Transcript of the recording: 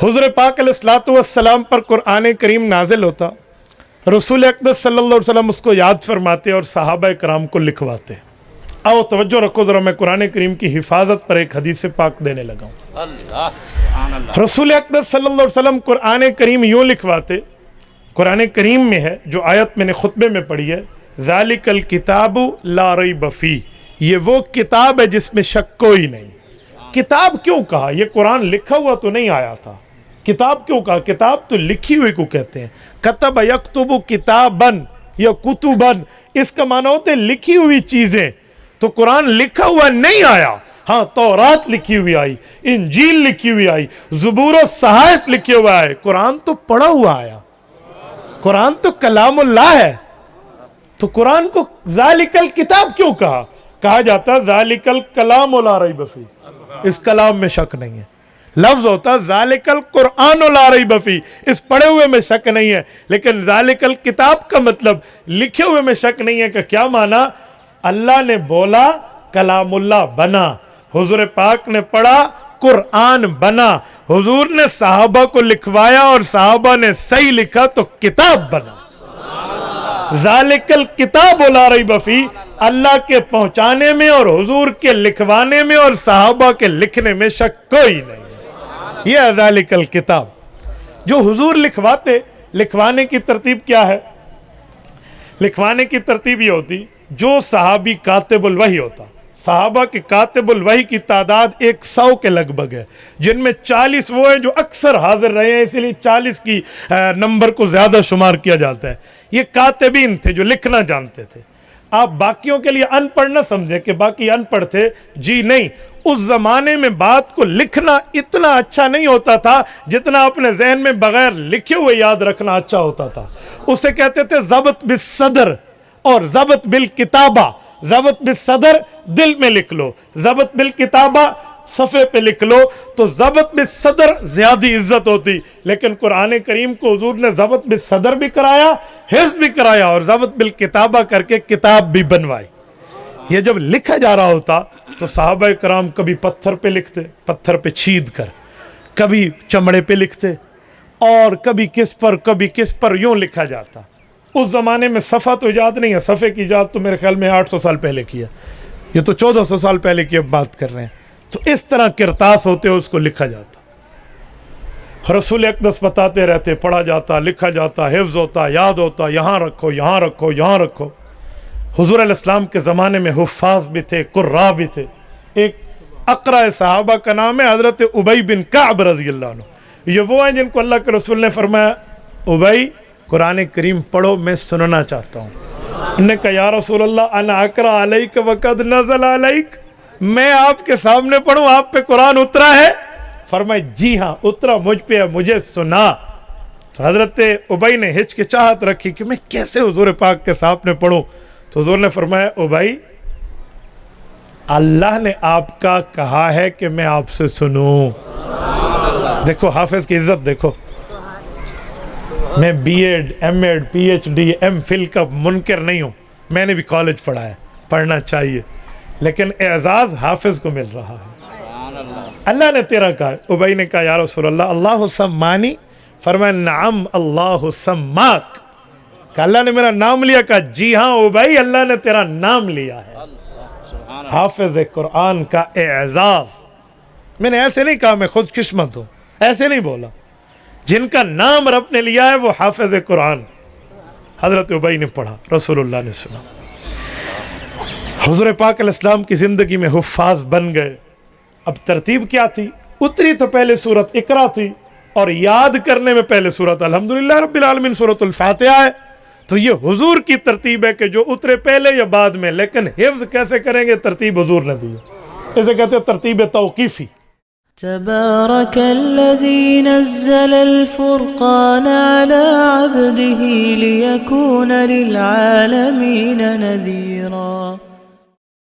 حضور پاک علیہ السلام پر قرآن کریم نازل ہوتا، رسول اقدس صلی اللہ علیہ وسلم اس کو یاد فرماتے اور صحابہ کرام کو لکھواتے۔ آؤ توجہ رکھو ذرا، میں قرآن کریم کی حفاظت پر ایک حدیث پاک دینے لگا ہوں۔ رسول اقدس صلی اللہ علیہ وسلم قرآن کریم یوں لکھواتے، قرآن کریم میں ہے جو آیت میں نے خطبے میں پڑھی ہے، ذالک الکتاب لا ریب فیہ، یہ وہ کتاب ہے جس میں شک کوئی نہیں۔ کتاب کیوں کہا؟ یہ قرآن لکھا ہوا تو نہیں آیا تھا۔ کتاب کیوں کہا؟ کتاب تو لکھی ہوئی کو کہتے ہیں۔ کتب یکتب کتابن یا کتبن، اس کا معنی ہوتا ہے لکھی ہوئی چیزیں۔ تو قرآن لکھا ہوا نہیں آیا، ہاں تورات لکھی ہوئی آئی، انجیل لکھی ہوئی آئی، زبور و صحائف لکھے ہوا ہے، قرآن تو پڑھا ہوا آیا۔ قرآن تو کلام اللہ ہے۔ تو قرآن کو ذالک الکتاب کیوں کہا؟ کہا جاتا ذالک الکلام لا ریب فیہ، اس کلام میں شک نہیں ہے۔ لفظ ہوتا ذالک القرآن لا ریب فیہ، اس پڑھے ہوئے میں شک نہیں ہے۔ لیکن ذالک الکتاب کا مطلب لکھے ہوئے میں شک نہیں ہے کہ کیا معنی؟ اللہ نے بولا کلام اللہ بنا، حضور پاک نے پڑھا قرآن بنا، حضور نے صحابہ کو لکھوایا اور صحابہ نے صحیح لکھا تو کتاب بنا۔ ذالک الکتاب لا ریب فیہ، اللہ کے پہنچانے میں اور حضور کے لکھوانے میں اور صحابہ کے لکھنے میں شک کوئی نہیں ہے۔ یہ ذالک الکتاب جو حضور لکھواتے، لکھوانے کی ترتیب کیا ہے؟ لکھوانے کی ترتیب یہ ہوتی، جو صحابی کاتب الوحی ہوتا، صحابہ کے کاتب الوحی کی تعداد 100 کے لگ بھگ ہے، جن میں 40 وہ ہیں جو اکثر حاضر رہے ہیں، اسی لیے 40 کی نمبر کو زیادہ شمار کیا جاتا ہے۔ یہ کاتبین تھے جو لکھنا جانتے تھے۔ آپ باقیوں کے لیے ان پڑھ نہ سمجھیں کہ باقی ان پڑھ تھے، جی نہیں، اس زمانے میں بات کو لکھنا اتنا اچھا نہیں ہوتا تھا جتنا اپنے ذہن میں بغیر لکھے ہوئے یاد رکھنا اچھا ہوتا تھا۔ اسے کہتے تھے ضبط بالصدر اور ضبط بالکتابہ۔ ضبط بالصدر دل میں لکھ لو، ضبط بالکتابہ صفحے پہ لکھ لو، تو ضبط بالصدر زیادہ عزت ہوتی۔ لیکن قرآن کریم کو حضور نے ضبط بالصدر بھی کرایا، حفظ بھی کرایا اور ضبط بالکتابہ کر کے کتاب بھی بنوائی۔ یہ جب لکھا جا رہا ہوتا تو صحابہ کرام کبھی پتھر پہ لکھتے، پتھر پہ چھید کر، کبھی چمڑے پہ لکھتے، اور کبھی کس پر یوں لکھا جاتا۔ اس زمانے میں صفحہ تو ایجاد نہیں ہے، صفحے کی ایجاد تو میرے خیال میں 800 سال پہلے کیا، یہ تو 1400 سال پہلے کی اب بات کر رہے ہیں۔ تو اس طرح کرتاس ہوتے اس کو لکھا جاتا، رسول اقدس بتاتے رہتے، پڑھا جاتا، لکھا جاتا، حفظ ہوتا، یاد ہوتا، یہاں رکھو، یہاں رکھو، یہاں رکھو۔ حضور علیہ السلام کے زمانے میں حفاظ بھی تھے، قراء بھی تھے۔ ایک اقرا صحابہ کا نام ہے حضرت ابی بن کعب رضی اللہ عنہ۔ یہ وہ ہیں جن کو اللہ کے رسول نے فرمایا، ابی قرآن کریم پڑھو، میں سننا چاہتا ہوں۔ انہوں نے کہا یا رسول اللہ انا اقرا علیک وقد نزل علیک، میں آپ کے سامنے پڑھوں، آپ پہ قرآن اترا ہے؟ فرمائے جی ہاں اترا مجھ پہ ہے، مجھے سنا۔ تو حضرت ابی نے ہچکچاہٹ رکھی کہ میں کیسے حضور پاک کے سامنے پڑھوں؟ تو حضور نے فرمایا ابی اللہ نے آپ کا کہا ہے کہ میں آپ سے سنوں۔ دیکھو حافظ کی عزت دیکھو، میں B Ed M Ed P H D M Phil کا منکر نہیں ہوں، میں نے بھی کالج پڑھا ہے، پڑھنا چاہیے، لیکن اعزاز حافظ کو مل رہا ہے۔ اللہ نے تیرا کہا۔ ابی نے کہا یا رسول اللہ اللہ سمانی، فرمایا نعم اللہ سماک، کہ اللہ نے میرا نام لیا؟ کہا جی ہاں ابی اللہ نے تیرا نام لیا ہے۔ حافظ قرآن کا اعزاز، میں نے ایسے نہیں کہا میں خود قسمت ہوں، ایسے نہیں بولا، جن کا نام رب نے لیا ہے وہ حافظ قرآن۔ حضرت ابی نے پڑھا، رسول اللہ نے سنا، حضور پاک علیہ السلام کی زندگی میں حفاظ بن گئے۔ اب ترتیب کیا تھی؟ اتری تو پہلے سورت اقرا تھی، اور یاد کرنے میں پہلے سورت الحمدللہ رب العالمین سورت الفاتحہ ہے۔ تو یہ حضور کی ترتیب ہے کہ جو اترے پہلے یا بعد میں، لیکن حفظ کیسے کریں گے؟ ترتیب حضور نے دی ہے، اسے کہتے ہیں ترتیب توقیفی۔ تبارك الذي نزل الفرقان على عبده ليكون للعالمين نذيرا